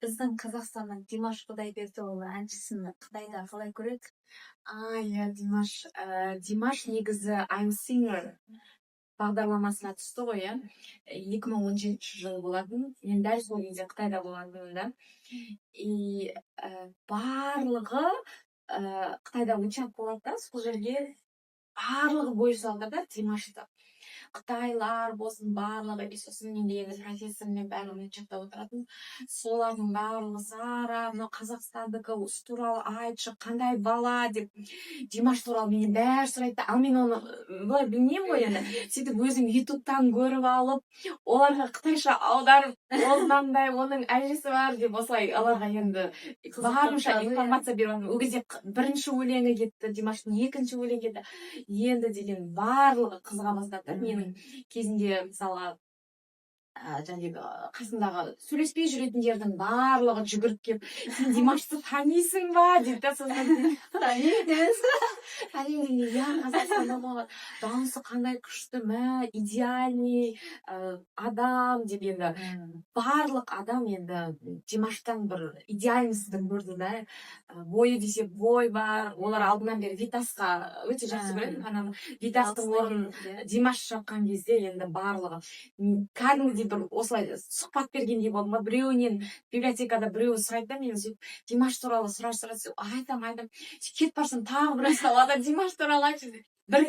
біздің Қазақстаннан Димаш Құдайбердіұлы әншісін Қытайда қалай көреді? Иә, Димаш негізі I'm Singer бағдарламасына түсті ғой, иә. 2017 жылы болатын. Мен дәл сол кезде Қытайда болатынмын да. И барлығы Қытайда учат болады да, сол жерге барлығы бой салды да Димашты. Қытайлар болсын, барлығы, и сосын мен де енді профессормен бәрі мына жақта отыратын. Солардың барлығы Зара, мынау Қазақстандікі осы туралы айтшы, қандай бала деп Димаш туралы менен бәрі сұрайды. Ал мен оны былай білмеймін ғой енді. Сөйтіп өзім ютубтан көріп алып, оларға қытайша аударып, ол мынандай, оның әжесі бар деп осылай оларға енді барынша информация беріп. Ол кезде бірінші өлеңі кетті, Димаштың екінші өлеңі кетті. Енді деген барлығы қызыға бастады. Менің кезінде мысалы қасындағы сөйлеспей жүретіндердің барлығы жүгіріп келіп, сен Димашты танисың ба деп та сосын танимын, иә, Қазақстанда болған, дауысы қандай күшті, идеальный адам деп енді барлық адам енді Димаштан бір идеальностьті көрді да. Бойы десе бой бар, олар алдынан бері Витасқа өте жақсы көреді. Витастың орнын Димаш шапқан кезде енді барлығы кәдімгідей бір осылай сұхбат бергендей болды ма, біреуінен библиотекада біреуі сұрайды да, мен Димаш туралы сұрайды, айтам, кетіп барсам тағы біреу салады, Димаш туралы айтшы. Бір